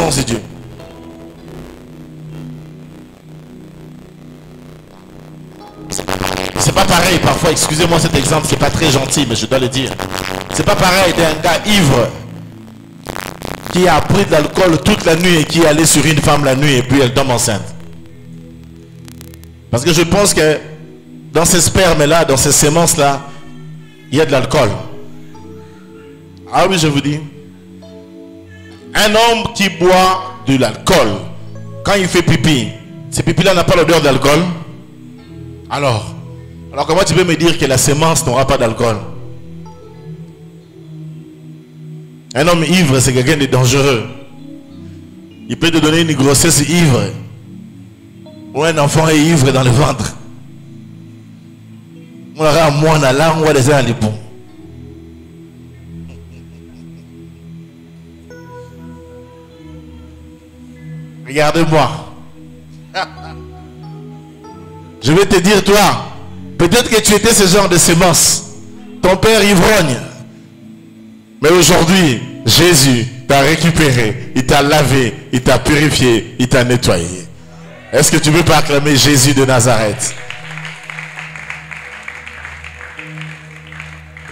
présence de Dieu. C'est pas pareil parfois, excusez-moi cet exemple, c'est pas très gentil, mais je dois le dire. C'est pas pareil d'un gars ivre qui a pris de l'alcool toute la nuit et qui est allé sur une femme la nuit et puis elle tombe enceinte. Parce que je pense que dans ces spermes-là, dans ces sémences-là, il y a de l'alcool. Ah oui, je vous dis. Un homme qui boit de l'alcool, quand il fait pipi, ce pipi-là n'a pas l'odeur d'alcool. Alors comment tu peux me dire que la sémence n'aura pas d'alcool? Un homme ivre, c'est quelqu'un de dangereux. Il peut te donner une grossesse ivre. Ou un enfant est ivre dans le ventre. On aura moins à l'âme, on va les aller bon. Regarde-moi. Je vais te dire, toi, peut-être que tu étais ce genre de sémence. Ton père ivrogne. Mais aujourd'hui, Jésus t'a récupéré, il t'a lavé, il t'a purifié, il t'a nettoyé. Est-ce que tu veux pas acclamer Jésus de Nazareth?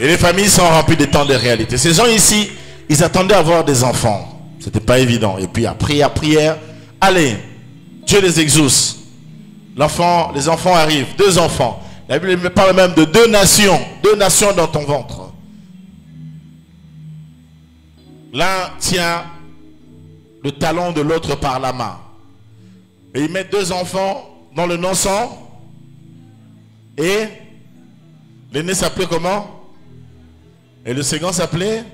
Et les familles sont remplies de tant de réalités. Ces gens ici, ils attendaient à avoir des enfants. C'était pas évident. Et puis après, à prière, allez, Dieu les exauce. Les enfants arrivent, 2 enfants. La Bible parle même de 2 nations dans ton ventre. L'un tient le talon de l'autre par la main. Et ils mettent 2 enfants dans le noson. Et l'aîné s'appelait comment? Et le second s'appelait?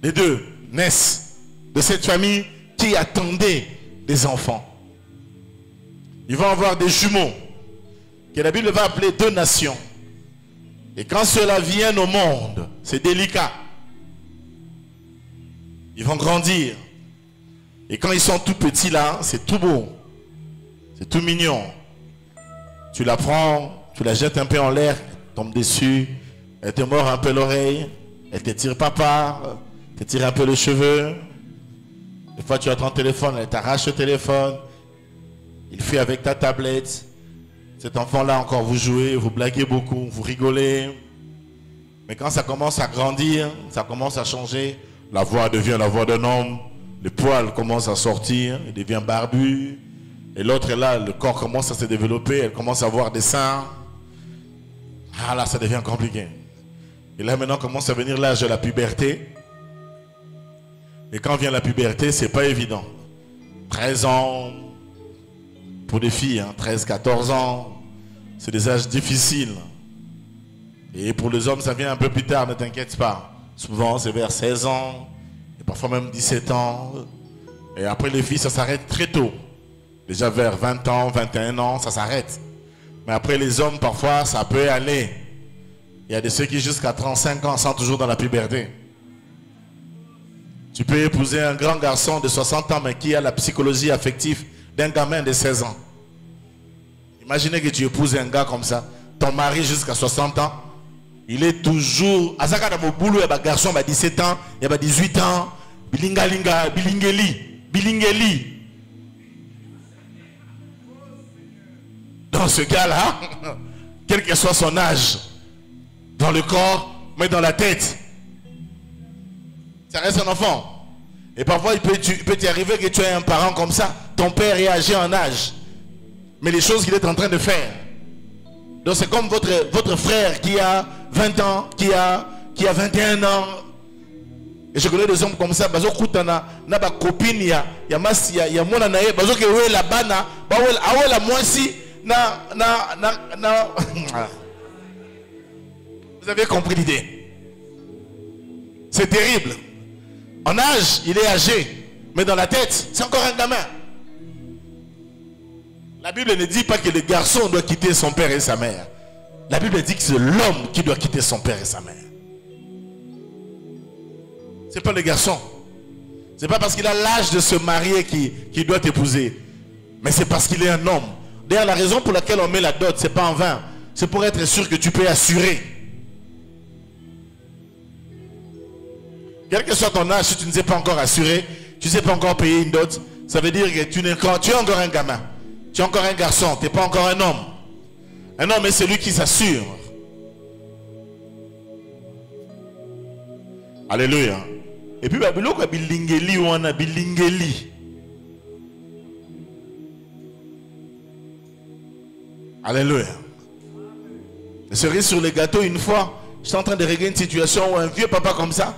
Les 2 naissent de cette famille qui attendait des enfants. Ils vont avoir des jumeaux que la Bible va appeler 2 nations. Et quand ceux-là viennent au monde, c'est délicat. Ils vont grandir. Et quand ils sont tout petits là, c'est tout beau. C'est tout mignon. Tu la prends, tu la jettes un peu en l'air, elle tombe dessus, elle te mord un peu l'oreille, elle te tire papa, te tire un peu les cheveux. Des fois tu as ton téléphone, elle t'arrache le téléphone. Il fuit avec ta tablette. Cet enfant-là encore, vous jouez, vous blaguez beaucoup, vous rigolez. Mais quand ça commence à grandir, ça commence à changer. La voix devient la voix d'un homme. Le poil commence à sortir, il devient barbu. Et l'autre est là, le corps commence à se développer, elle commence à avoir des seins. Ah là, ça devient compliqué. Et là maintenant commence à venir l'âge de la puberté. Et quand vient la puberté, c'est pas évident. 13 ans, pour des filles, 13-14 ans, c'est des âges difficiles. Et pour les hommes, ça vient un peu plus tard, ne t'inquiète pas. Souvent, c'est vers 16 ans, et parfois même 17 ans. Et après les filles, ça s'arrête très tôt. Déjà vers 20 ans, 21 ans, ça s'arrête. Mais après les hommes, parfois, ça peut aller. Il y a de ceux qui jusqu'à 35 ans sont toujours dans la puberté. Tu peux épouser un grand garçon de 60 ans, mais qui a la psychologie affective d'un gamin de 16 ans. Imaginez que tu épouses un gars comme ça, ton mari jusqu'à 60 ans, il est toujours... À ça, quand il y a un garçon de 17 ans, il y a 18 ans, bilingeli. Dans ce cas-là, quel que soit son âge, dans le corps, mais dans la tête, ça reste un enfant. Et parfois, il peut t'y arriver que tu aies un parent comme ça. Ton père est âgé en âge. Mais les choses qu'il est en train de faire. Donc c'est comme votre frère qui a 20 ans, qui a 21 ans. Et je connais des hommes comme ça. Bazo kutana na ba copine ya masi ya mona na ye bazo ke we la bana ba we la moisi na. Vous avez compris l'idée. C'est terrible. En âge, il est âgé, mais dans la tête, c'est encore un gamin. La Bible ne dit pas que le garçon doit quitter son père et sa mère. La Bible dit que c'est l'homme qui doit quitter son père et sa mère. Ce n'est pas le garçon. Ce n'est pas parce qu'il a l'âge de se marier qu'il doit t'épouser. Mais c'est parce qu'il est un homme. D'ailleurs, la raison pour laquelle on met la dot, ce n'est pas en vain. C'est pour être sûr que tu peux assurer. Quel que soit ton âge, si tu ne sais pas encore assurer, tu ne sais pas encore payer une dot, ça veut dire que tu es encore un gamin. Tu es encore un garçon, tu n'es pas encore un homme. Un homme est celui qui s'assure. Alléluia. Et puis, Babylone a bilingeli ou on a bilingeli. Alléluia. Je serai sur le gâteau une fois. Je suis en train de régler une situation où un vieux papa comme ça,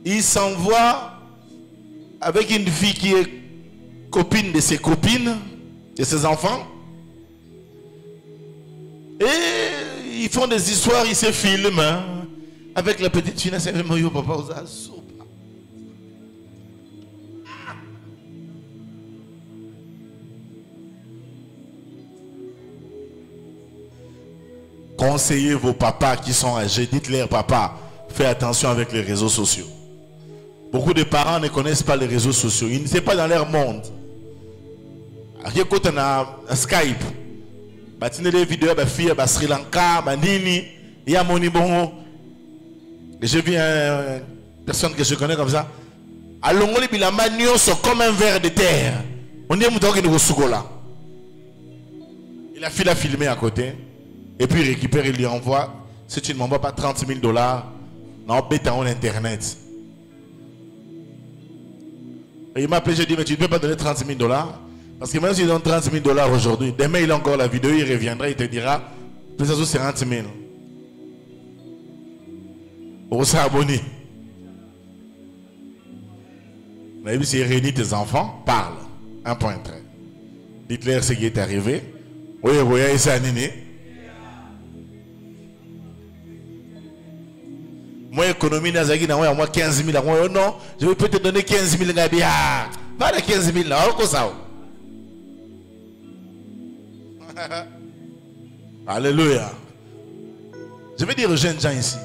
il s'envoie avec une fille qui est copine de ses copines, de ses enfants. Et ils font des histoires, ils se filment. Hein, avec la petite fille, c'est vraiment yo papa aux assos. Conseillez vos papas qui sont âgés, dites-leur papa, fais attention avec les réseaux sociaux. Beaucoup de parents ne connaissent pas les réseaux sociaux, ils ne sont pas dans leur monde. Quand on a Skype, il y a des vidéos de filles à Sri Lanka, il y a mon bon. J'ai vu une personne que je connais comme ça. À Longoli, il a manio comme un verre de terre. On dit que là. Il a filé à filmer à côté. Et puis il récupère, il lui envoie. Si tu ne m'envoies pas $30 000, non, bête en internet. Et il m'a appelé, j'ai dit, mais tu ne peux pas donner $30 000. Parce que même s'il donne $30 000 aujourd'hui, demain il a encore la vidéo, il reviendra, il te dira, plus ça c'est 40 000. On s'est abonné. Mais si il réunit tes enfants, parle. Un point très. Dites-leur ce qui est arrivé. Oui, oui, c'est un néné. Moi, économie, moi 15 000. Moi, non, je vais peut-être te donner 15 000. Pas de 15 000 là, ça. Alléluia. Je vais dire aux jeunes gens ici.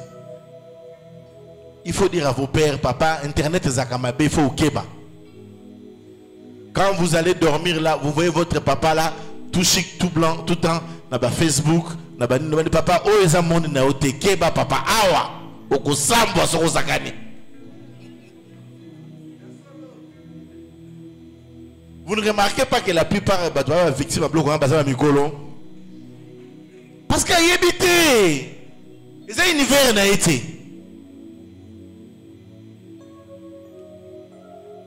Il faut dire à vos pères, papa, Internet Zakamabe, il faut au Keba. Quand vous allez dormir là, vous voyez votre papa là, tout chic, tout blanc, tout le temps, dans Facebook, dans papa, oh, ils ont mon Keba, papa, awa. Vous ne remarquez pas que la plupart des victimes de Mikolo, parce qu'il y a habité, ils ont un hiver n'a été.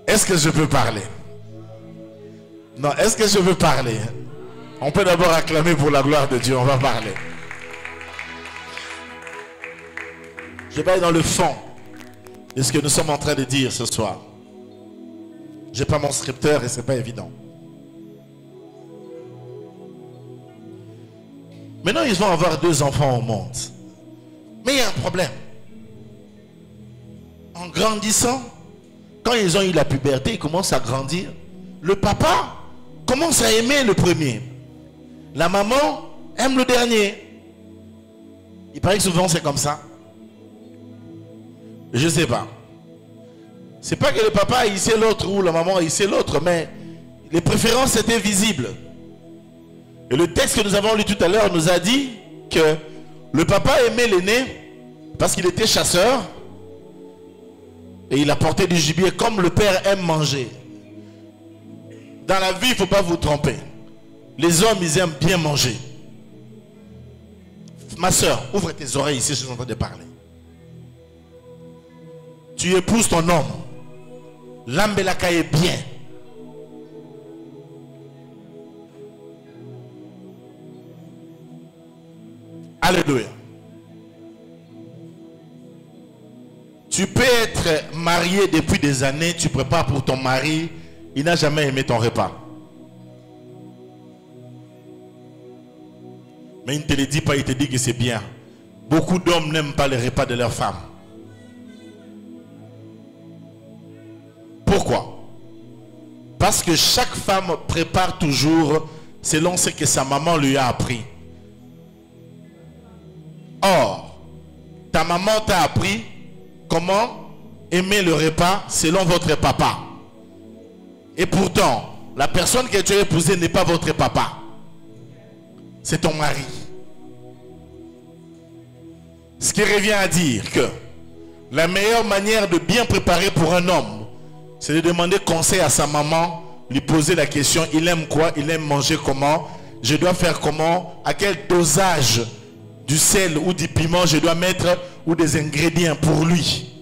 Est-ce que je peux parler? Non, est-ce que je veux parler? On peut d'abord acclamer pour la gloire de Dieu, on va parler. Je vais aller dans le fond de ce que nous sommes en train de dire ce soir. Je n'ai pas mon scripteur et ce n'est pas évident. Maintenant, ils vont avoir 2 enfants au monde. Mais il y a un problème. En grandissant, quand ils ont eu la puberté, ils commencent à grandir. Le papa commence à aimer le premier. La maman aime le dernier. Il paraît que souvent c'est comme ça. Je ne sais pas. C'est pas que le papa haïssait l'autre ou la maman haïssait l'autre, mais les préférences étaient visibles. Et le texte que nous avons lu tout à l'heure nous a dit que le papa aimait l'aîné parce qu'il était chasseur et il apportait du gibier comme le père aime manger. Dans la vie, il ne faut pas vous tromper. Les hommes, ils aiment bien manger. Ma soeur, ouvre tes oreilles ici, je suis en train de parler. Tu épouses ton homme. L'ambelaka est bien. Alléluia. Tu peux être marié depuis des années, tu prépares pour ton mari, il n'a jamais aimé ton repas. Mais il ne te le dit pas, il te dit que c'est bien. Beaucoup d'hommes n'aiment pas les repas de leur femme. Pourquoi? Parce que chaque femme prépare toujours selon ce que sa maman lui a appris. Or, ta maman t'a appris comment aimer le repas selon votre papa. Et pourtant, la personne que tu as épousée n'est pas votre papa. C'est ton mari. Ce qui revient à dire que La meilleure manière de bien préparer pour un homme, c'est de demander conseil à sa maman, lui poser la question, il aime quoi, il aime manger comment, je dois faire comment, à quel dosage du sel ou du piment je dois mettre, ou des ingrédients pour lui.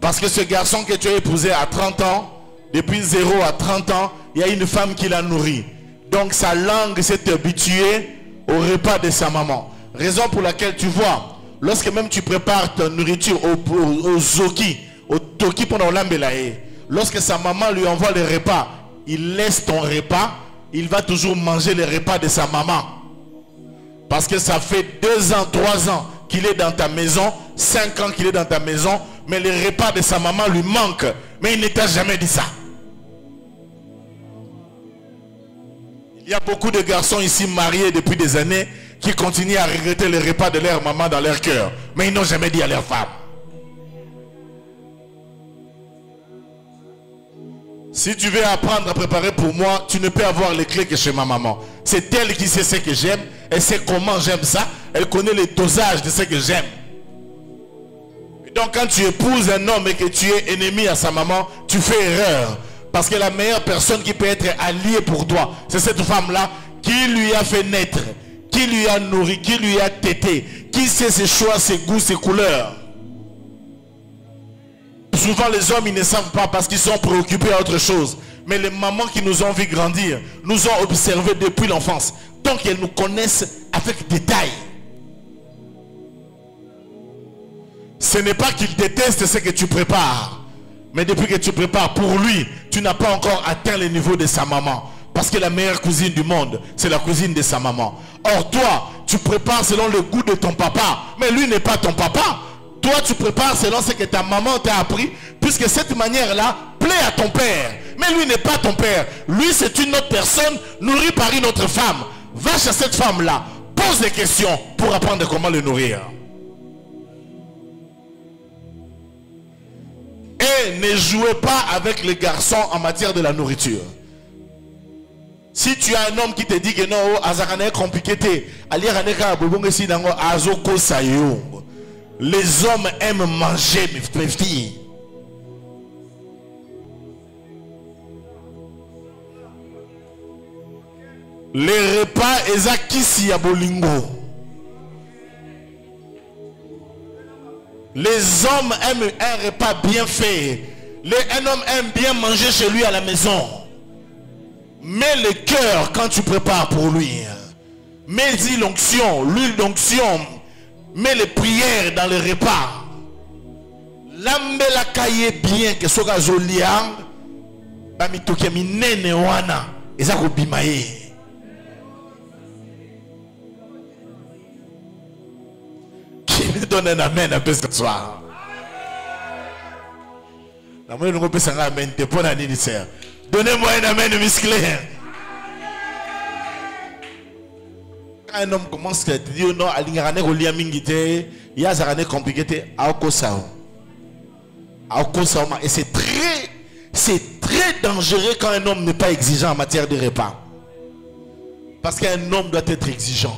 Parce que ce garçon que tu as épousé à 30 ans, depuis 0 à 30 ans, il y a une femme qui l'a nourri. Donc sa langue s'est habituée au repas de sa maman. Raison pour laquelle tu vois, lorsque même tu prépares ta nourriture au zoki, au toki pendant l'ambelae, lorsque sa maman lui envoie le repas, il laisse ton repas, il va toujours manger le repas de sa maman. Parce que ça fait 2 ans, 3 ans qu'il est dans ta maison, 5 ans qu'il est dans ta maison, mais le repas de sa maman lui manque. Mais il ne t'a jamais dit ça. Il y a beaucoup de garçons ici mariés depuis des années qui continuent à regretter le repas de leur maman dans leur cœur. Mais ils n'ont jamais dit à leur femme. Si tu veux apprendre à préparer pour moi, tu ne peux avoir les clés que chez ma maman. C'est elle qui sait ce que j'aime. Elle sait comment j'aime ça. Elle connaît les dosages de ce que j'aime. Donc quand tu épouses un homme et que tu es ennemi à sa maman, tu fais erreur. Parce que la meilleure personne qui peut être alliée pour toi, c'est cette femme-là qui lui a fait naître, qui lui a nourri, qui lui a tété, qui sait ses choix, ses goûts, ses couleurs. Souvent les hommes ils ne savent pas parce qu'ils sont préoccupés à autre chose. Mais les mamans qui nous ont vu grandir, nous ont observé depuis l'enfance. Donc elles nous connaissent avec détail. Ce n'est pas qu'il déteste ce que tu prépares. Mais depuis que tu prépares pour lui, tu n'as pas encore atteint le niveau de sa maman. Parce que la meilleure cuisine du monde, c'est la cuisine de sa maman. Or toi, tu prépares selon le goût de ton papa. Mais lui n'est pas ton papa. Toi, tu prépares selon ce que ta maman t'a appris. Puisque cette manière-là plaît à ton père. Mais lui n'est pas ton père. Lui, c'est une autre personne nourrie par une autre femme. Va chez cette femme-là. Pose des questions pour apprendre comment le nourrir. Et ne jouez pas avec les garçons en matière de la nourriture. Si tu as un homme qui te dit que non, azarane compliqué, les hommes aiment manger, mes filles. Les repas ezakisi ya bolingo. Les hommes aiment un repas bien fait. Un homme aime bien manger chez lui à la maison. Mets le cœur quand tu prépares pour lui. Mets-y l'onction, l'huile d'onction. Mets les prières dans le repas. Lambela kaye bien que soka zolia. Bamitoke minene wana. Ezako bimaye. Qui me donne un amen un peu ce soir. Donnez-moi un amen musclé. Quand un homme commence à te dire non, il y a des compliqué, et c'est très dangereux quand un homme n'est pas exigeant en matière de repas. Parce qu'un homme doit être exigeant.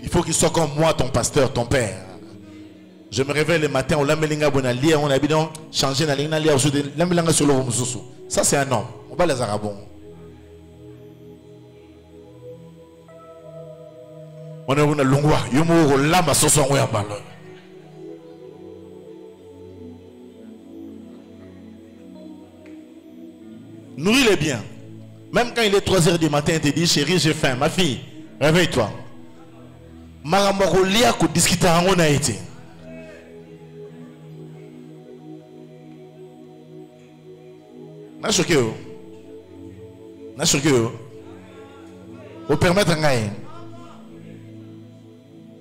Il faut qu'il soit comme moi, ton pasteur, ton père. Je me réveille le matin, on a changé ça c'est un homme. On va les arabons. On a une longwa, yomo lama soso ya balo. Nourris-les bien. Même quand il est 3 h du matin, il te dit chérie, j'ai faim. Ma fille, réveille-toi. Maramoko lia ko discuter en on a été. N'a choqué. N'a choqué. Au permettre un gars.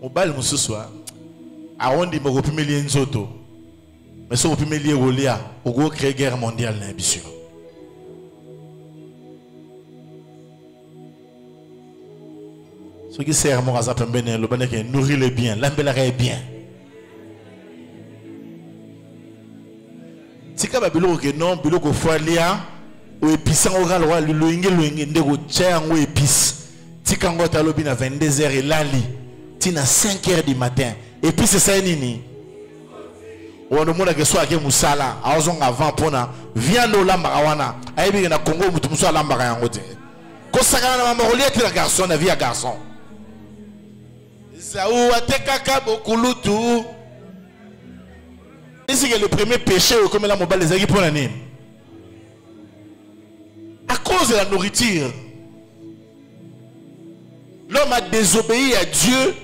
Au bal ce soir. A on dit me premier nzoto. Mais ce premier lié au lia, au gros créer guerre mondiale l'ambition. Ce qui sert à mon azap mbene le banque nourrit le bien, l'ambelare est bien. Si ka babilo que non, bilo ko foalia ou épicant oral roi le ndeko tchang ou épice. Tikango talobi na 22h et lali. Tina 5h du matin. Et puis c'est ça nini. On a demandé que soit que musala, azong avant pona, viens no lamba kawana. Aibi na Congo mutu muso lamba kayango te. Ko sakana na mama olié la garçon na vie garçon. Zaou atekaka bokulutu. C'est le premier péché comme la mobile les agues pour l'année. À cause de la nourriture, l'homme a désobéi à Dieu.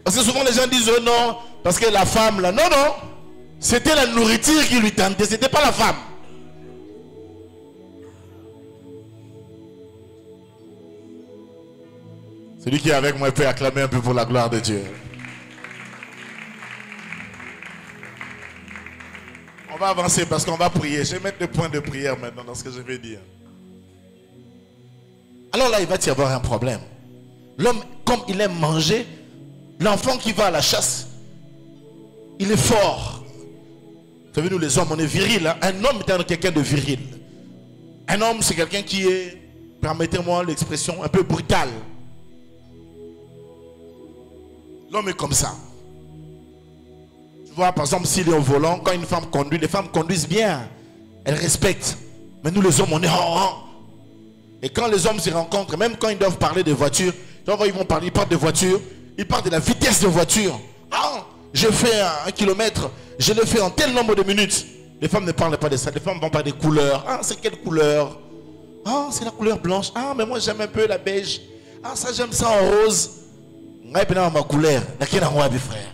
Parce que souvent les gens disent oh non, parce que la femme là, non, non, c'était la nourriture qui lui tentait, c'était pas la femme. Celui qui est avec moi peut acclamer un peu pour la gloire de Dieu. On va avancer parce qu'on va prier. Je vais mettre le point de prière maintenant dans ce que je vais dire. Alors là, il va y avoir un problème. L'homme, comme il aime manger, l'enfant qui va à la chasse, il est fort. Vous savez, nous les hommes, on est viril. Hein? Un homme est quelqu'un de viril. Un homme, c'est quelqu'un qui est, permettez-moi l'expression, un peu brutal. L'homme est comme ça. Tu vois, par exemple, s'il est au volant, quand une femme conduit, les femmes conduisent bien. Elles respectent. Mais nous les hommes, on est Et quand les hommes se rencontrent, même quand ils doivent parler de voiture, ils vont parler, ils parlent de voiture, ils parlent de la vitesse de voiture. Ah, je fais 1 kilomètre, je le fais en tel nombre de minutes. Les femmes ne parlent pas de ça, les femmes vont parler des couleurs. Ah, c'est quelle couleur? Ah, c'est la couleur blanche. Ah, mais moi j'aime un peu la beige. Ah, ça j'aime ça en rose. Ma couleur, frère.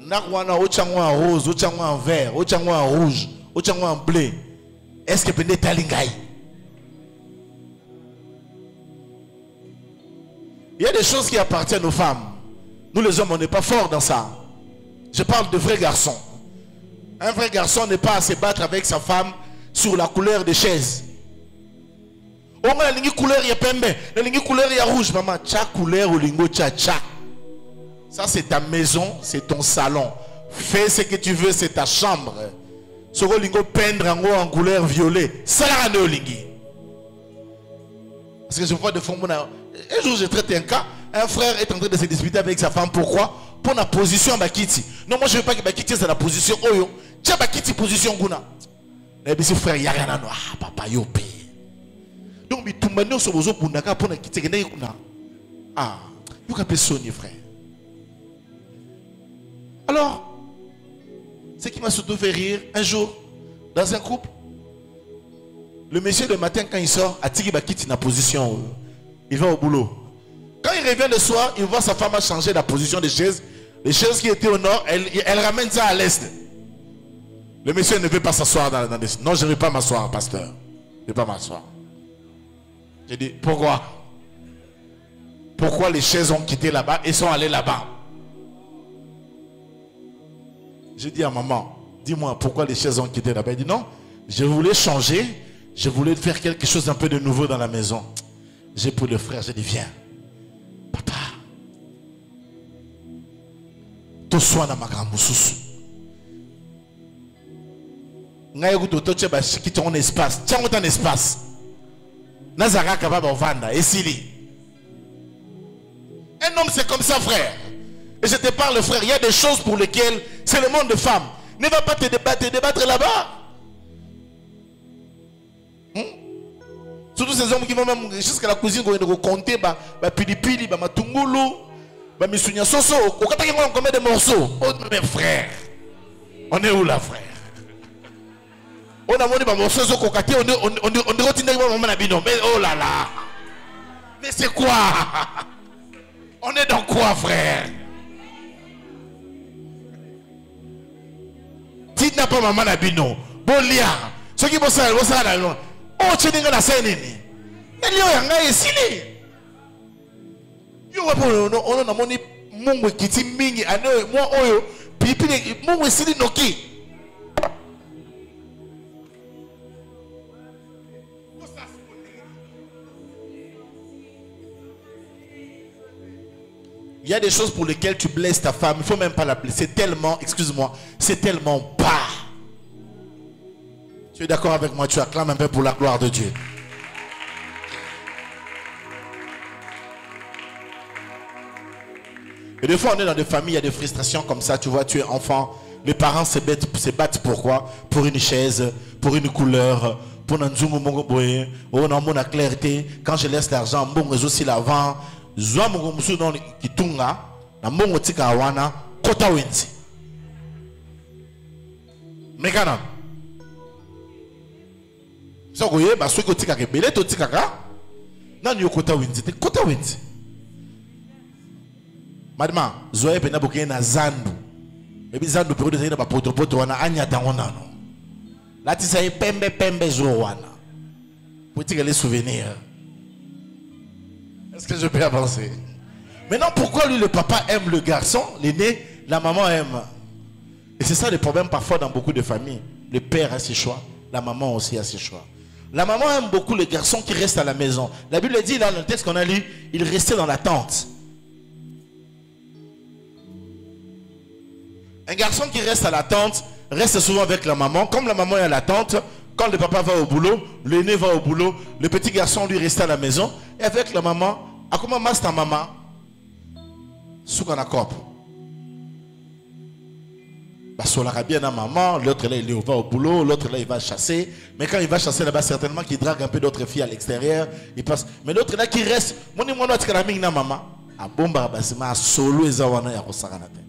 Nakwana ochangwa en rose, ochangwa en vert, ochangwa en rouge, ochangwa en bleu. Est-ce que peut-être talingai? Il y a des choses qui appartiennent aux femmes. Nous les hommes, on n'est pas forts dans ça. Je parle de vrais garçons. Un vrai garçon n'est pas à se battre avec sa femme sur la couleur des chaises. Oh, mais la couleur il y a pembe, la couleur il y a rouge, maman. Tcha couleur ou lingo tcha tcha. Ça c'est ta maison, c'est ton salon. Fais ce que tu veux, c'est ta chambre. Ce que lingo peindre en couleur violet, ça la rende au lingi. Parce que je vois de fond, un jour j'ai traité un cas, un frère est en train de se disputer avec sa femme. Pourquoi? Pour la position Bakiti. Non, moi je ne veux pas que Bakiti c'est la position Oyo. Tiens Bakiti position Guna. Mais si frère, il n'y a rien à nous. Ah, papa, yo paye. Donc, mais tout le monde sur vos autres pour ne quitter Guna. Ah, vous avez sonné, frère. Alors, ce qui m'a surtout fait rire, un jour, dans un couple, le monsieur le matin, quand il sort, a tiré Bakiti dans la position. Il va au boulot. Quand il revient le soir, il voit sa femme a changé la position des chaises. Les chaises qui étaient au nord, elle ramène ça à l'est. Le monsieur ne veut pas s'asseoir dans des... Non, je ne vais pas m'asseoir, pasteur. Je ne vais pas m'asseoir. J'ai dit, pourquoi? Pourquoi les chaises ont quitté là-bas et sont allées là-bas? J'ai dit à maman, dis-moi, pourquoi les chaises ont quitté là-bas? Elle dit, non, je voulais changer. Je voulais faire quelque chose un peu de nouveau dans la maison. J'ai pris le frère, j'ai dit, viens. Papa. Tout soit dans ma grande moussous. Tu as un espace. Tu as un espace. Nazara capable de vendre. Et Sili. Un homme, c'est comme ça, frère. Et je te parle, frère, il y a des choses pour lesquelles c'est le monde de femmes. Ne va pas te débattre là-bas. Surtout ces hommes qui vont même jusqu'à la cuisine, ils vont compter, pili, matungulu, misunya soso. Au cas où on commet des morceaux. Oh, mes frères. On est où là, frère? On a monté des morceaux, on retient maman Nabino. Mais oh là là. Mais c'est quoi? On est dans quoi, frère? Tu n'as pas maman Nabino. Bon lien. Ceux qui vont ça, oh, tu n'es pas la scène. Il y a un ici. On a monté mon kiti mingi. Moi, oyo. Pipi, mon ici, noki. Il y a des choses pour lesquelles tu blesses ta femme. Il ne faut même pas la blesser. C'est tellement, excuse-moi, c'est tellement bas. Tu es d'accord avec moi? Tu acclames un peu pour la gloire de Dieu. Et des fois, on est dans des familles, il y a des frustrations comme ça. Tu vois, tu es enfant, les parents se battent pourquoi? Pour une chaise, pour une couleur, pour un zoom, la clarté. Quand je laisse l'argent, bon, mais aussi l'avant. Zoa mon musu dans kitunga, na mongo tika wana, kota wenzi. Mekana. So goye, ba sweko tika ke bele to tika ka. Nan yo kota wenzi, te kota wenzi. Madama, zoe pena boke na zandu. Ebi zandu peru de zaina ba poto wana anya tangona no. Lati sa pembe zo wana. Pour tirer les souvenirs. Est-ce que je peux avancer? Maintenant, pourquoi lui, le papa aime le garçon, l'aîné, la maman aime? Et c'est ça le problème parfois dans beaucoup de familles. Le père a ses choix, la maman aussi a ses choix. La maman aime beaucoup le garçon qui reste à la maison. La Bible dit là, dans le texte qu'on a lu, il restait dans la tente. Un garçon qui reste à la tente reste souvent avec la maman. Comme la maman est à la tente, quand le papa va au boulot, l'aîné va au boulot, le petit garçon lui reste à la maison. Et avec la maman, à comment masse ta maman? Soukana cop. Parce qu'on a bien la maman, l'autre là il va au boulot, l'autre là il va chasser. Mais quand il va chasser là-bas, certainement qu'il drague un peu d'autres filles à l'extérieur. Il passe. Mais l'autre là qui reste, mon nom est que la mine na maman. A bomba basima solo ezawana ya kosakanate.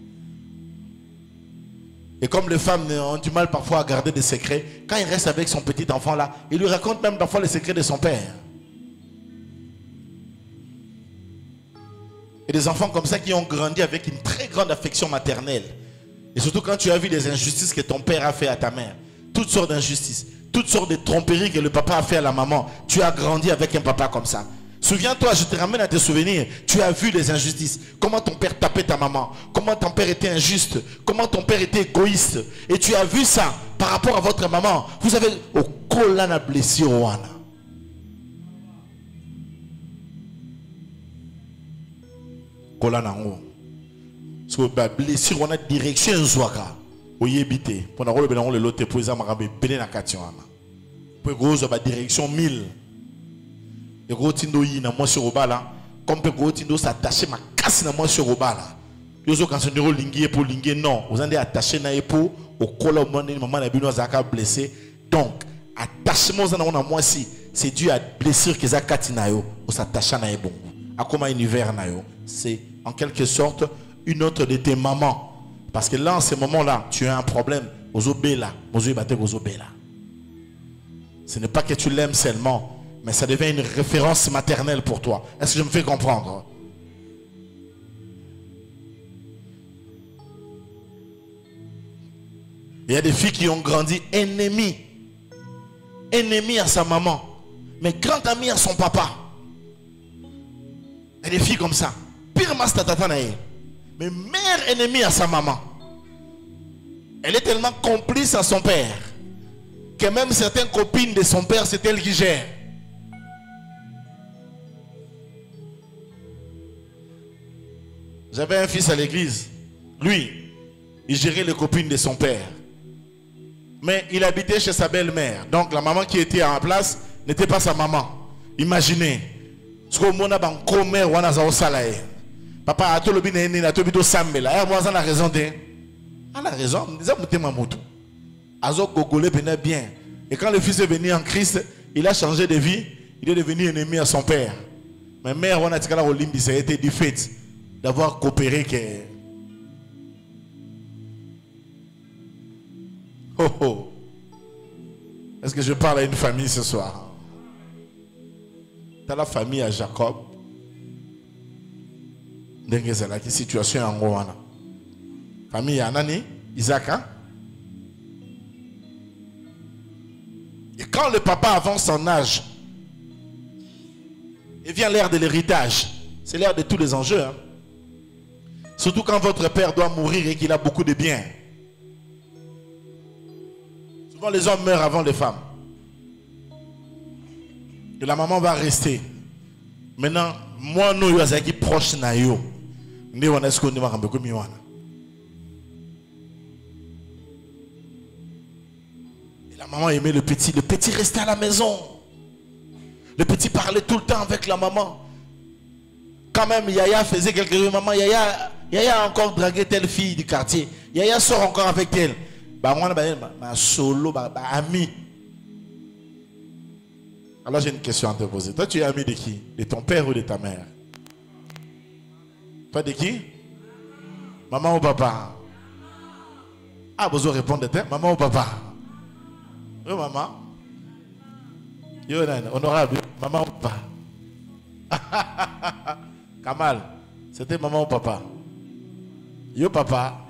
Et comme les femmes ont du mal parfois à garder des secrets, quand il reste avec son petit enfant là, il lui raconte même parfois les secrets de son père. Et des enfants comme ça qui ont grandi avec une très grande affection maternelle. Et surtout quand tu as vu les injustices que ton père a fait à ta mère. Toutes sortes d'injustices, toutes sortes de tromperies que le papa a fait à la maman. Tu as grandi avec un papa comme ça. Souviens-toi, je te ramène à tes souvenirs. Tu as vu les injustices. Comment ton père tapait ta maman. Comment ton père était injuste. Comment ton père était égoïste. Et tu as vu ça par rapport à votre maman. Vous avez au colana blessé au wana. Colana o. So ba blessure on a direction zwaka. Oyebité. Pour na rolo benango le lote pour za marabe bene na kati wana. Pour gozo ba direction 1000. Et Rotindo yi na moi sur Obala, comme peut Rotindo s'attacher ma casse na moi sur Obala. Yozo quand on linguer pour linguer non, vous allez attacher na épaule au col au moment maman na bino zaka blessé. Donc attachement za na moi si c'est dû à blessure que za katina yo, on s'attache na ebongo. A comment univers na yo, c'est en quelque sorte une autre de tes mamans. Parce que là en ce moment-là, tu as un problème aux obéla, aux obéla, aux obéla. Ce n'est pas que tu l'aimes seulement. Mais ça devient une référence maternelle pour toi. Est-ce que je me fais comprendre? Il y a des filles qui ont grandi ennemies. Ennemies à sa maman. Mais grand amies à son papa. Il y a des filles comme ça. Pire mastatata nae. Mais mère ennemie à sa maman. Elle est tellement complice à son père que même certaines copines de son père, c'est elle qui gère. J'avais un fils à l'église. Lui, il gérait les copines de son père. Mais il habitait chez sa belle-mère. Donc la maman qui était en place n'était pas sa maman. Imaginez. Ce que mon aban commer wana za osalae. Papa a tout le bien né na to bito sambela. Moi ça la raison de. A la raison, ça mutema moto. Azo gogolé venait bien. Et quand le fils est venu en Christ, il a changé de vie, il est devenu ennemi à son père. Mais mère wana tikala olimbi ça a été du fait d'avoir coopéré que... Oh oh. Est-ce que je parle à une famille ce soir? Dans la famille à Jacob. Dengue qui situation en Rwanda. Famille à Nani, Isaac. Et quand le papa avance en âge, il vient l'ère de l'héritage. C'est l'ère de tous les enjeux. Hein. Surtout quand votre père doit mourir et qu'il a beaucoup de biens. Souvent les hommes meurent avant les femmes. Et la maman va rester. Maintenant, moi, nous, nous sommes proches de nous. Nous sommes et la maman aimait le petit. Le petit restait à la maison. Le petit parlait tout le temps avec la maman. Quand même, Yaya faisait quelque chose. Maman, Yaya a encore dragué telle fille du quartier. Yaya sort encore avec elle. Bah, moi, ma solo, ami. Alors, j'ai une question à te poser. Toi, tu es ami de qui? De ton père ou de ta mère? Toi, de qui? Maman ou papa? Ah, vous allez répondre, maman ou papa? Oui, maman. Yo, honorable, maman ou papa? Kamal, c'était maman ou papa? Yo, papa.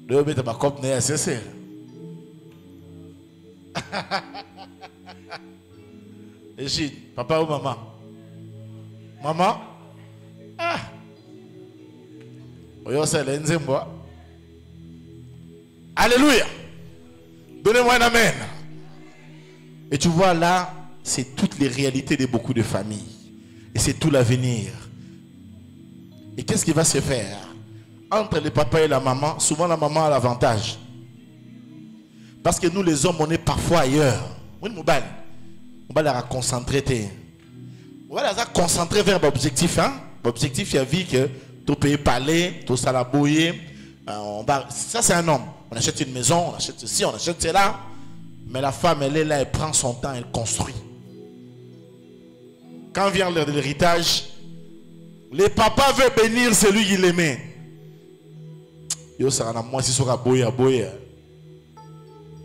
Le bébé ma copine est assez. Et papa ou maman? Maman? Ah! Alléluia. Donnez-moi un amen. Et tu vois là, c'est toutes les réalités de beaucoup de familles. Et c'est tout l'avenir. Et qu'est-ce qui va se faire? Entre le papa et la maman, souvent la maman a l'avantage. Parce que nous les hommes, on est parfois ailleurs. On va la concentrer. On va la concentrer vers l'objectif. L'objectif, il y a vu que tout pays parler, tout ça la bouiller. Ça c'est un homme. On achète une maison, on achète ceci, on achète cela. Mais la femme, elle est là, elle prend son temps, elle construit. Quand vient l'heure de l'héritage, le papa veut bénir celui qui l'aimait. Yo, ça a moi si sera boya.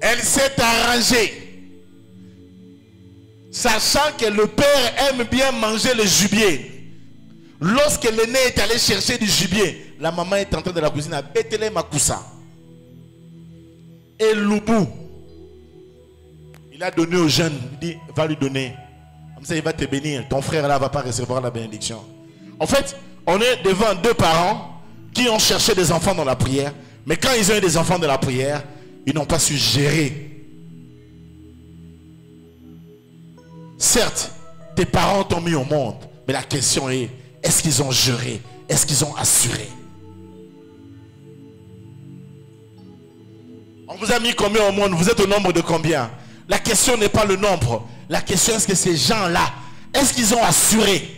Elle s'est arrangée. Sachant que le père aime bien manger le gibier. Lorsque l'aîné est allé chercher du gibier, la maman est entrée de la cuisine à Bethléem Makoussa. Et Loubou, il a donné au jeune, il dit, va lui donner. Comme ça, il va te bénir. Ton frère là ne va pas recevoir la bénédiction. En fait, on est devant deux parents qui ont cherché des enfants dans la prière. Mais quand ils ont eu des enfants dans la prière, ils n'ont pas su gérer. Certes, tes parents t'ont mis au monde. Mais la question est, est-ce qu'ils ont géré? Est-ce qu'ils ont assuré? On vous a mis combien au monde? Vous êtes au nombre de combien? La question n'est pas le nombre. La question est-ce que ces gens-là, est-ce qu'ils ont assuré?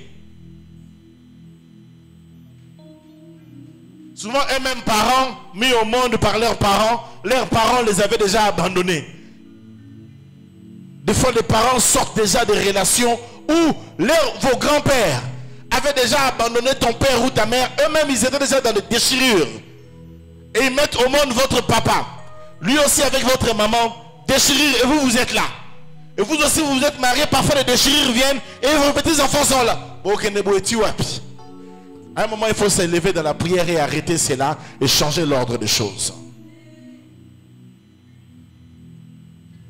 Souvent, eux-mêmes parents, mis au monde par leurs parents les avaient déjà abandonnés. Des fois, les parents sortent déjà des relations où vos grands-pères avaient déjà abandonné ton père ou ta mère. Eux-mêmes, ils étaient déjà dans les déchirures. Et ils mettent au monde votre papa. Lui aussi avec votre maman. Déchirure. Et vous, vous êtes là. Et vous aussi, vous êtes mariés. Parfois, les déchirures viennent. Et vos petits-enfants sont là. À un moment, il faut s'élever dans la prière et arrêter cela. Et changer l'ordre des choses.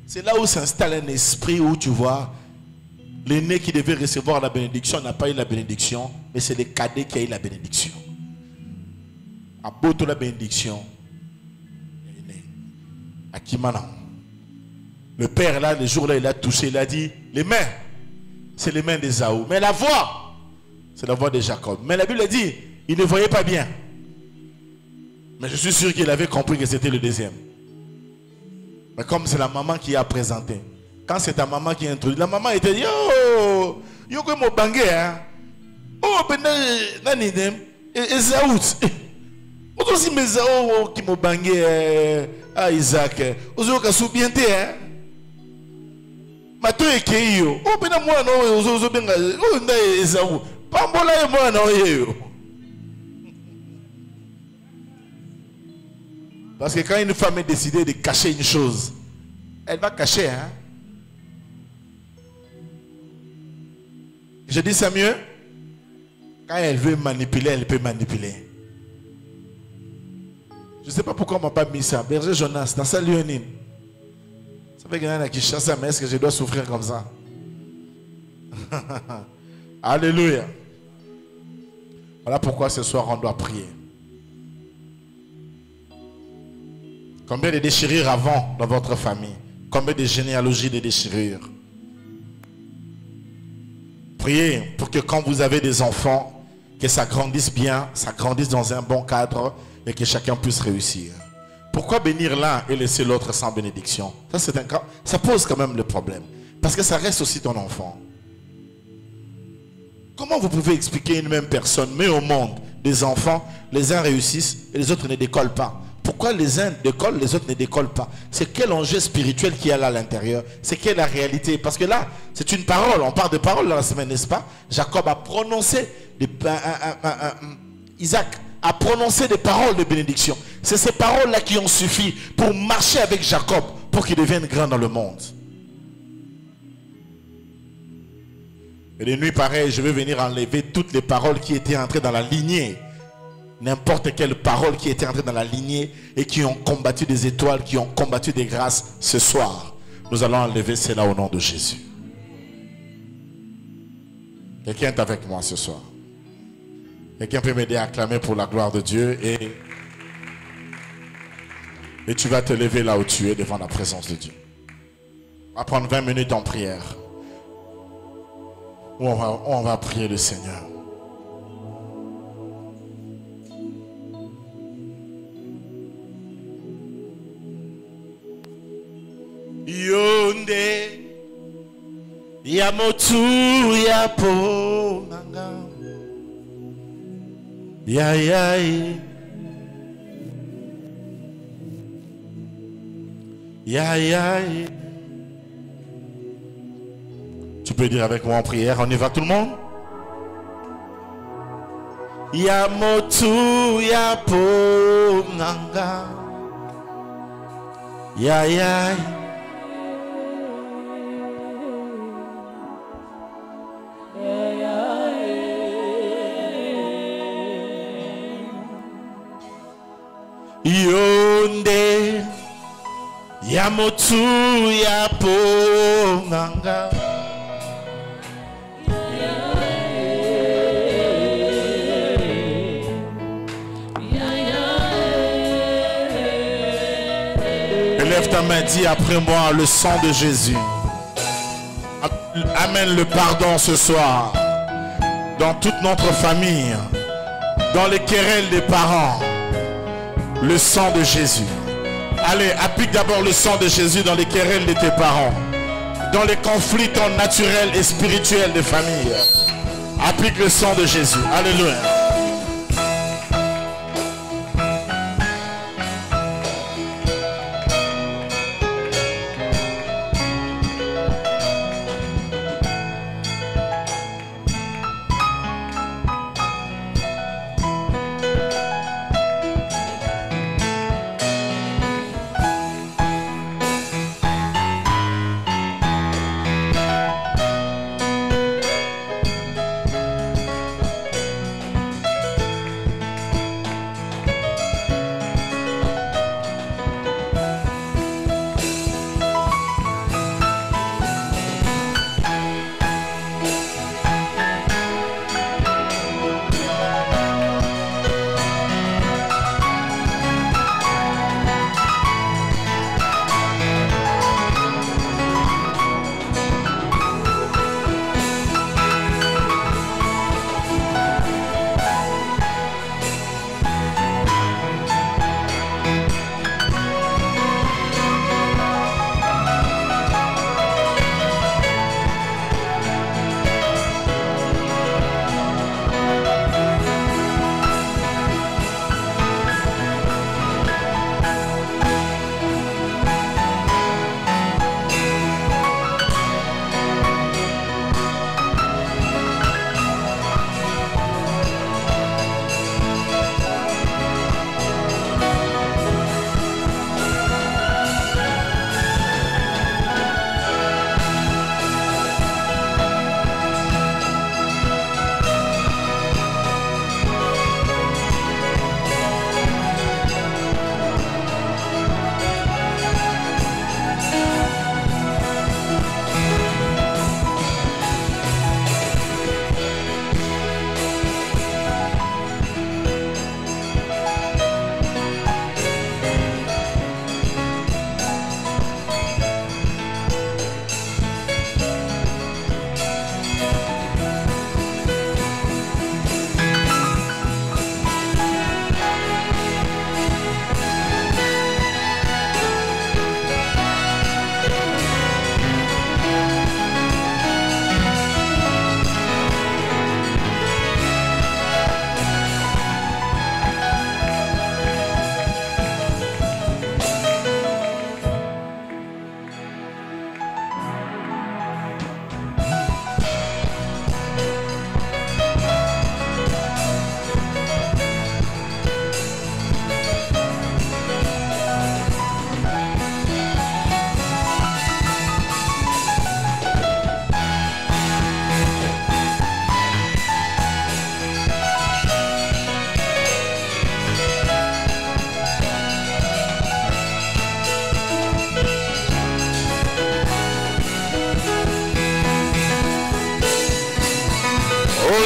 C'est là où s'installe un esprit où tu vois... L'aîné qui devait recevoir la bénédiction n'a pas eu la bénédiction, mais c'est le cadet qui a eu la bénédiction. À Boto la bénédiction. À Kimana. Le père là, le jour là, il a touché, il a dit, les mains, c'est les mains d'Ésaü. Mais la voix, c'est la voix de Jacob. Mais la Bible dit, il ne voyait pas bien. Mais je suis sûr qu'il avait compris que c'était le deuxième. Mais comme c'est la maman qui a présenté. Quand c'est ta maman qui introduit, la maman était dit, yo que mo bangé hein. Oh ben nani dem Esaü. Vous aussi mes Esaü qui mo bangé à Isaac. Vous avez qu'à bien hein. Mato ekeyo. Oh ben moi non vous benga. Oh nda Esaü. Pambola et moi non yo. Parce que quand une femme est décidée de cacher une chose, elle va cacher hein. Je dis ça mieux. Quand elle veut manipuler, elle peut manipuler. Je ne sais pas pourquoi on ne m'a pas mis ça. Berger Jonas, dans sa Léonine. Ça fait qu'il y en a qui chassent, mais est-ce que je dois souffrir comme ça? Alléluia. Voilà pourquoi ce soir on doit prier. Combien de déchirures avant dans votre famille? Combien de généalogies de déchirures? Priez pour que quand vous avez des enfants, que ça grandisse bien, ça grandisse dans un bon cadre et que chacun puisse réussir. Pourquoi bénir l'un et laisser l'autre sans bénédiction? Ça pose quand même le problème. Parce que ça reste aussi ton enfant. Comment vous pouvez expliquer une même personne met au monde des enfants, les uns réussissent et les autres ne décollent pas? Pourquoi les uns décollent, les autres ne décollent pas? C'est quel enjeu spirituel qu'il y a là à l'intérieur? C'est quelle la réalité? Parce que là, c'est une parole. On parle de parole dans la semaine, n'est-ce pas? Jacob a prononcé, Isaac a prononcé des paroles de bénédiction. C'est ces paroles-là qui ont suffi pour marcher avec Jacob, pour qu'il devienne grand dans le monde. Et de nuit pareilles, je vais venir enlever toutes les paroles qui étaient entrées dans la lignée. N'importe quelle parole qui était entrée dans la lignée et qui ont combattu des étoiles, qui ont combattu des grâces ce soir. Nous allons enlever cela au nom de Jésus. Quelqu'un est avec moi ce soir? Quelqu'un peut m'aider à acclamer pour la gloire de Dieu et tu vas te lever là où tu es devant la présence de Dieu. On va prendre 20 minutes en prière. Où on va prier le Seigneur. Yonde ya motu ya po nanga ya ya ya ya. Tu peux dire avec moi en prière. On y va tout le monde? Ya motu ya po nanga ya ya. Yonde ya motu ya po nanga Lève ta main, dis après moi le sang de Jésus. Amène le pardon ce soir dans toute notre famille, dans les querelles des parents. Le sang de Jésus. Allez, applique d'abord le sang de Jésus dans les querelles de tes parents, dans les conflits naturels et spirituels des familles. Applique le sang de Jésus. Alléluia.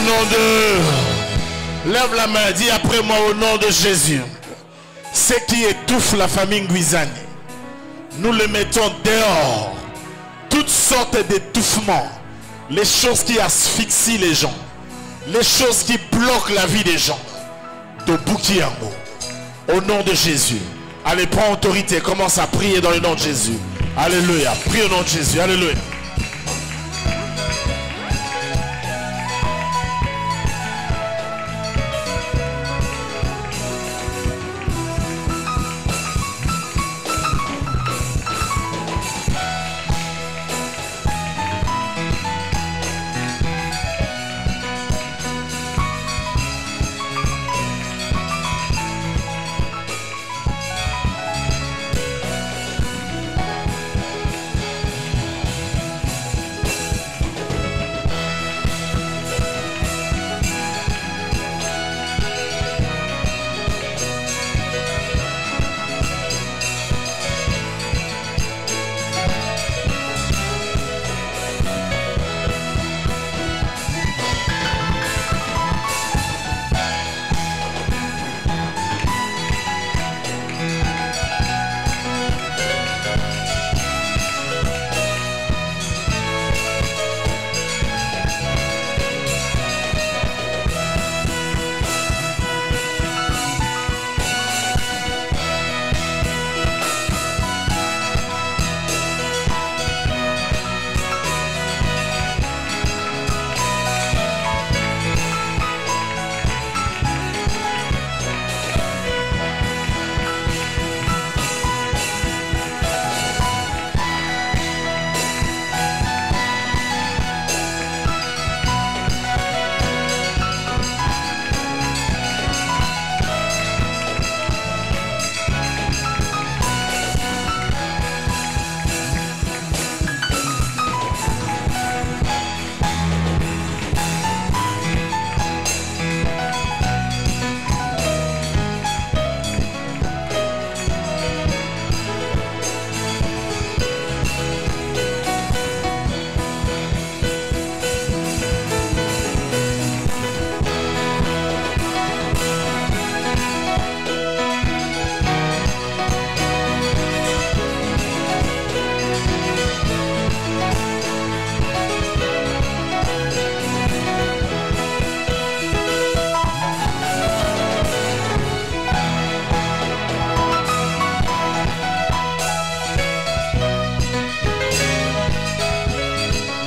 nom de... Lève la main, dis après moi au nom de Jésus. Ce qui étouffe la famille Nguizani, nous le mettons dehors. Toutes sortes d'étouffements, les choses qui asphyxient les gens, les choses qui bloquent la vie des gens. De Bukiango, au nom de Jésus. Allez, prends autorité, commence à prier dans le nom de Jésus. Alléluia, prie au nom de Jésus, alléluia.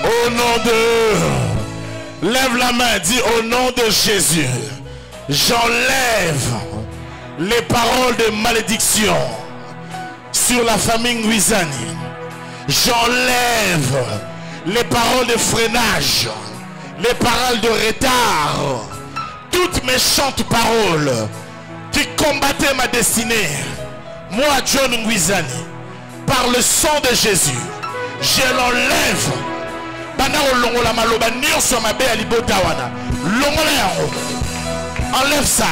Au nom de... Lève la main, dis au nom de Jésus. J'enlève les paroles de malédiction sur la famille Nguizani. J'enlève les paroles de freinage, les paroles de retard, toutes méchantes paroles qui combattaient ma destinée. Moi, John Nguizani, par le sang de Jésus, je l'enlève. Enlève ça.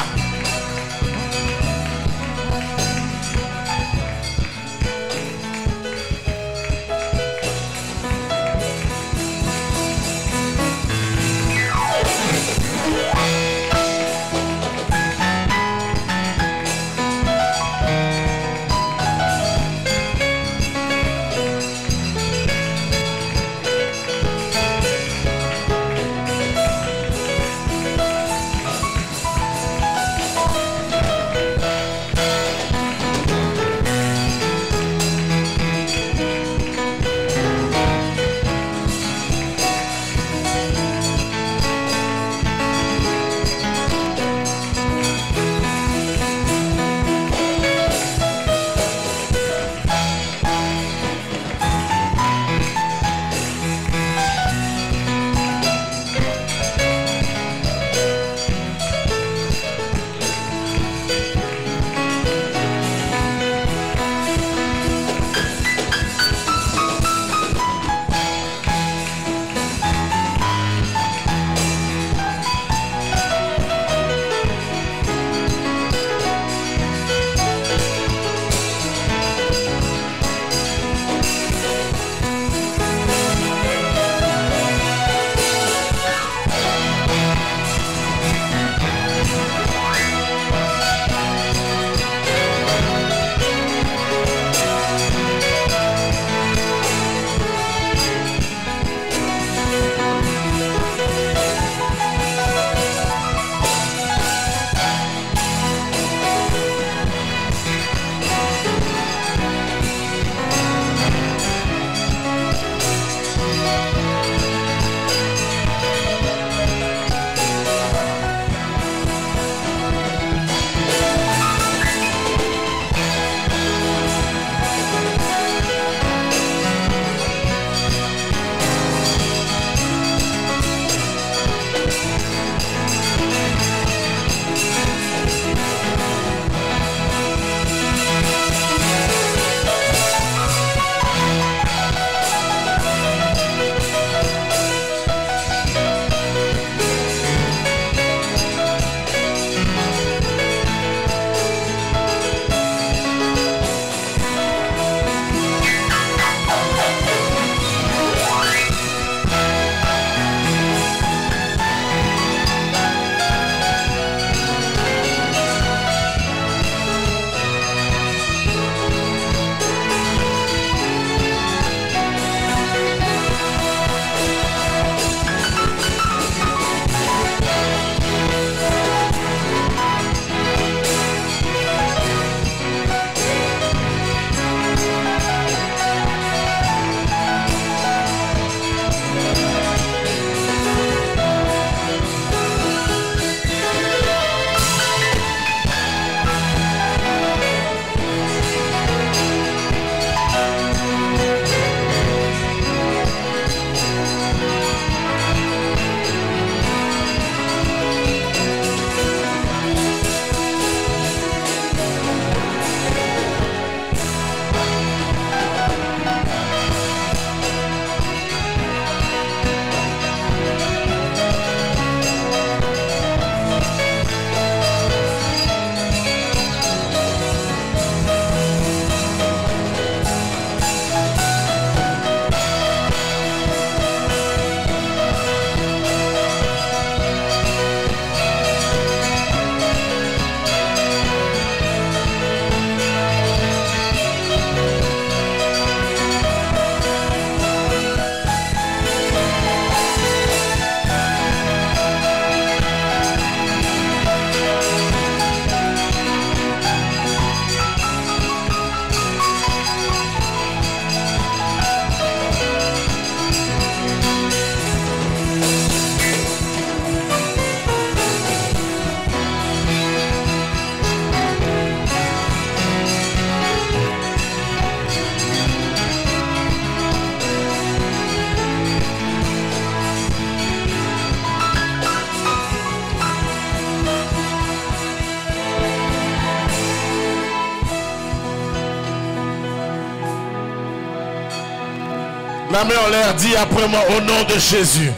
La main en l'air, dis après moi au nom de Jésus.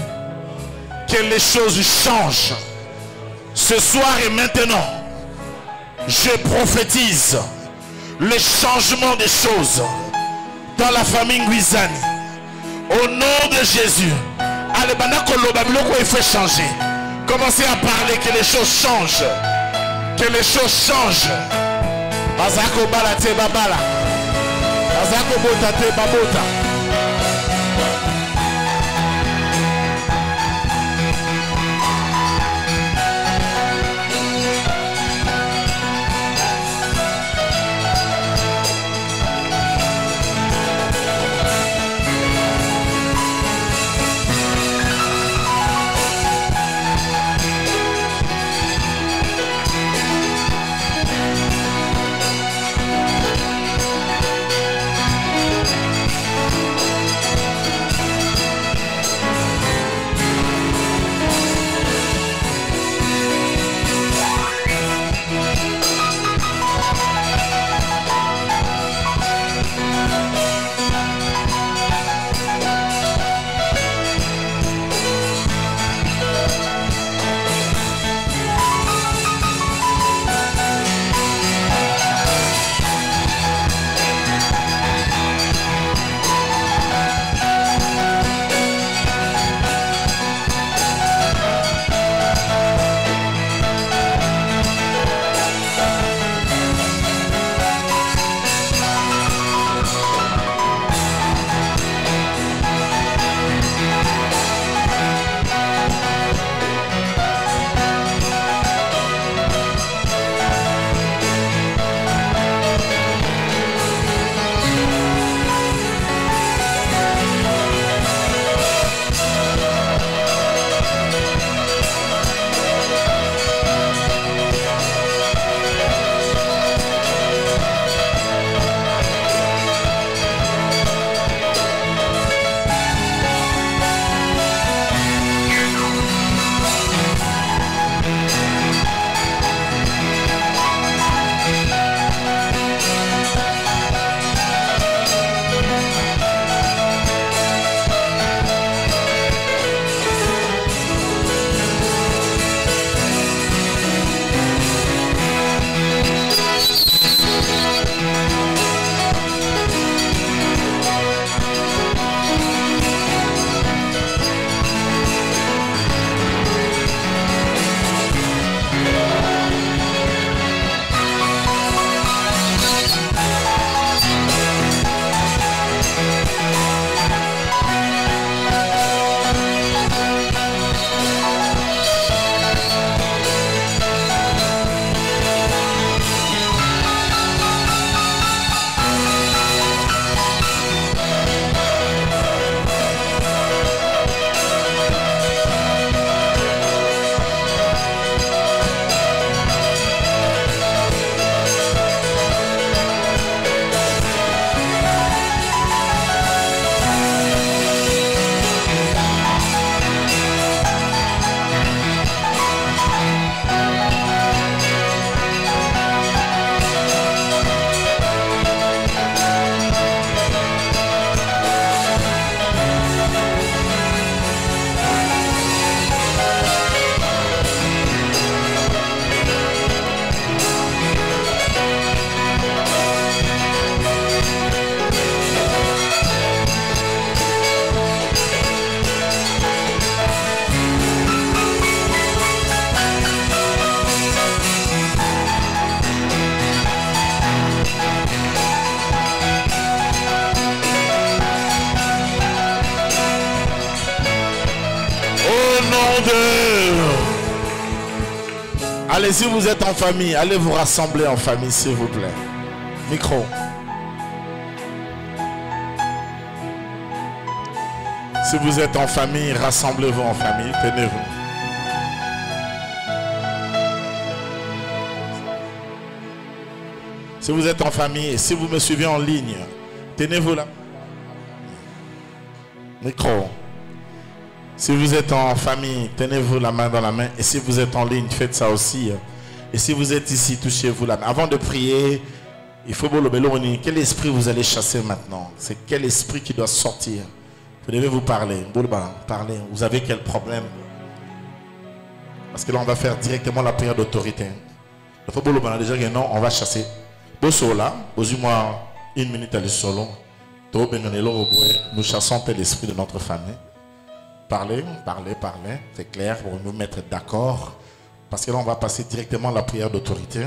Que les choses changent. Ce soir et maintenant, je prophétise le changement des choses dans la famille Nguizani. Au nom de Jésus. Allez, il faut changer. Commencez à parler que les choses changent. Que les choses changent. Bazako balate babala. Bazako botate babota. Allez, si vous êtes en famille, allez vous rassembler en famille, s'il vous plaît. Micro. Si vous êtes en famille, rassemblez-vous en famille. Tenez-vous. Si vous êtes en famille et si vous me suivez en ligne, tenez-vous là. Micro. Si vous êtes en famille, tenez-vous la main dans la main. Et si vous êtes en ligne, faites ça aussi. Et si vous êtes ici, touchez-vous la main. Avant de prier, il faut quel esprit vous allez chasser maintenant? C'est quel esprit qui doit sortir Vous devez vous parler. Parlez. Vous avez quel problème? Parce que là, on va faire directement la prière d'autorité. Il faut déjà que non, on va chasser. Bosola, posez-moi une minute à le solo. Nous chassons tel esprit de notre famille. Parlez. C'est clair pour nous mettre d'accord. Parce que là, on va passer directement à la prière d'autorité.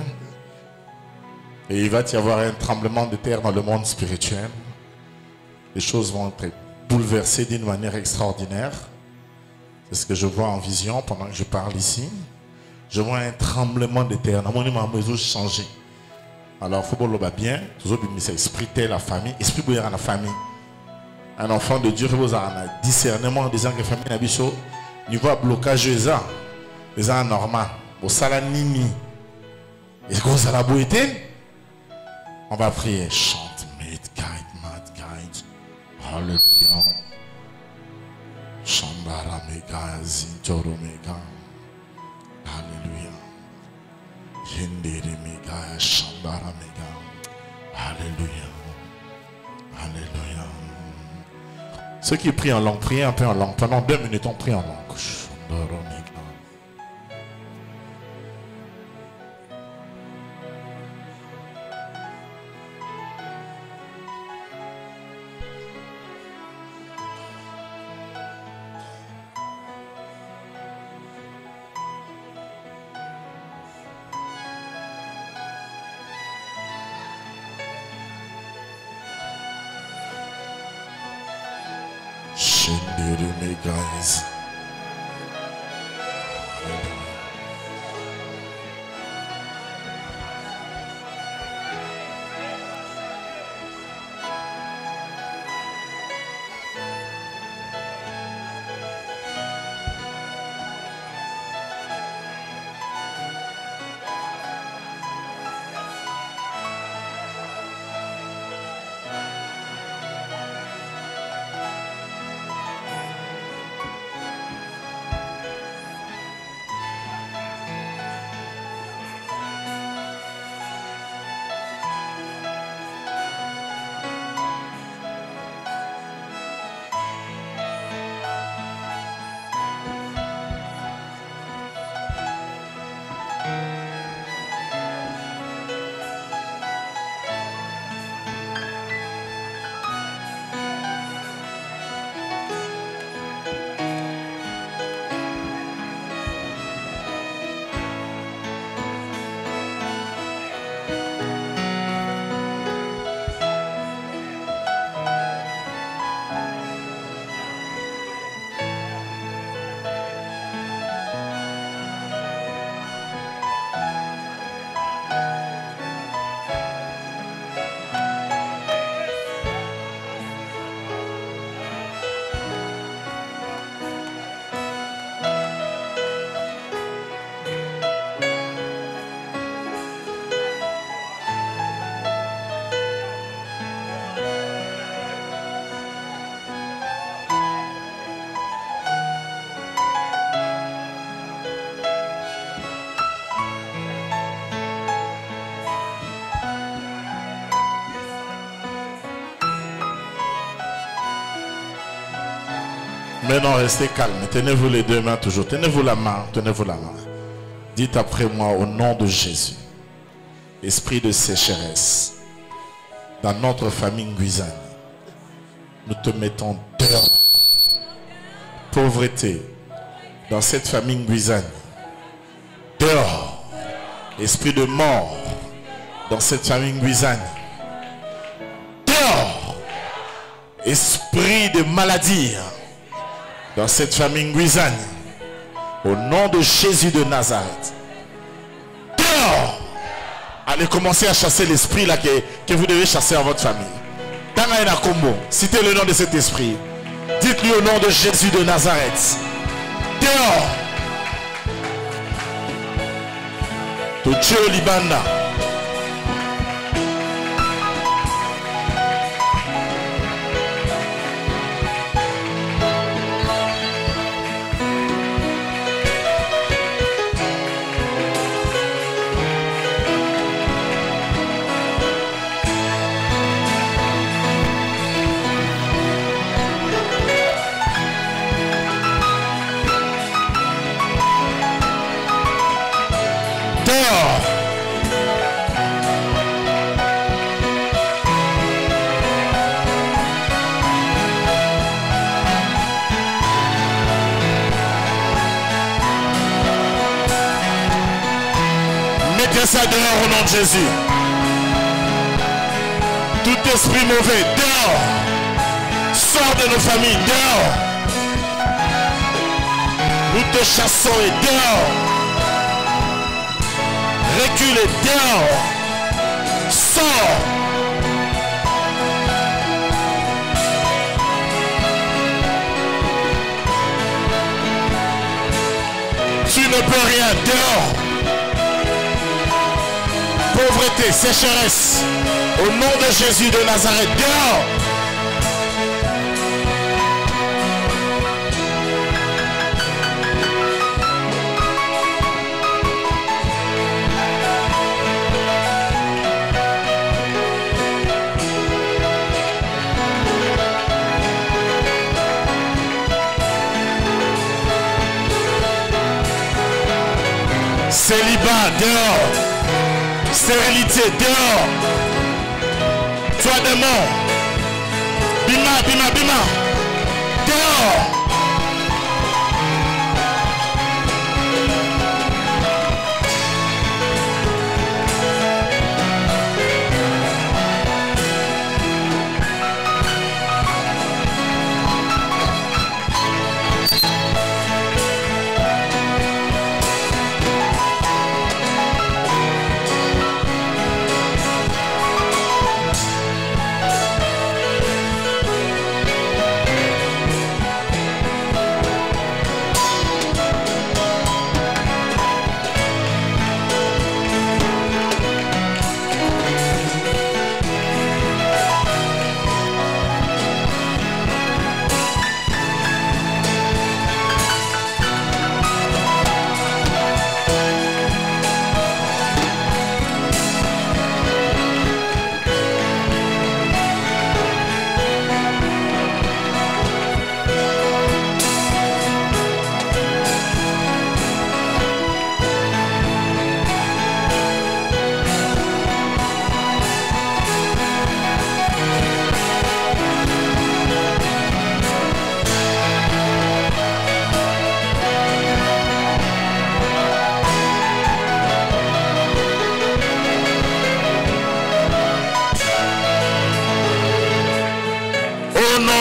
Et il va y avoir un tremblement de terre dans le monde spirituel. Les choses vont être bouleversées d'une manière extraordinaire. C'est ce que je vois en vision pendant que je parle ici. Je vois un tremblement de terre. Changé. Alors, il faut que l'on bien. Toujours esprit tel la famille. Esprit bouillant la famille. Un enfant de Dieu, vous avez un discernement des gens que la famille n'a pas niveau à blocage les gens normal. Au salanini. Est-ce que vous avez la beauté? On va prier. Chante, mad guide. Hallelujah. Shambara mega, zintoro mega. Alléluia. Jendere mega, shambara mega. Alléluia. Alléluia. Ceux qui prient en langue, priez un peu en langue. Pendant 2 minutes, on prie en langue. Shambara mega. Me guys. Maintenant, restez calme. Tenez-vous les 2 mains toujours. Tenez-vous la main. Tenez-vous la main. Dites après moi au nom de Jésus. Esprit de sécheresse. Dans notre famille Nguizani. Nous te mettons dehors. Pauvreté. Dans cette famille Nguizani. Dehors. Esprit de mort. Dans cette famille Nguizani. Dehors. Esprit de maladie. Dans cette famille Nguizani, au nom de Jésus de Nazareth. Dehors! Allez commencer à chasser l'esprit là que vous devez chasser à votre famille. Danaïna Kombo, citez le nom de cet esprit. Dites-lui au nom de Jésus de Nazareth. Dehors! Tocho Libanda. Mettez ça dehors au nom de Jésus. Tout esprit mauvais, dehors. Sors de nos familles, dehors. Nous te chassons et dehors. Recule et dehors. Sors. Tu ne peux rien, dehors. Pauvreté, sécheresse, au nom de Jésus de Nazareth, dehors. Célibat, dehors. Stérilité, dehors. Toi démon. Bima, bima, bima. Dehors.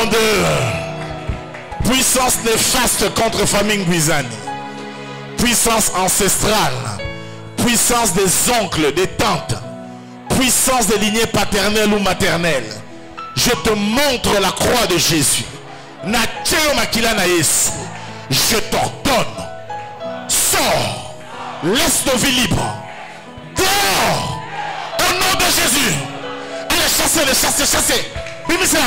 De puissance néfaste contre famille Guizani, puissance ancestrale, puissance des oncles, des tantes, puissance des lignées paternelles ou maternelles. Je te montre la croix de Jésus. Je t'ordonne, sors, laisse nos vies libres, dehors, au nom de Jésus. Allez, chassez, chasser. Bimisez.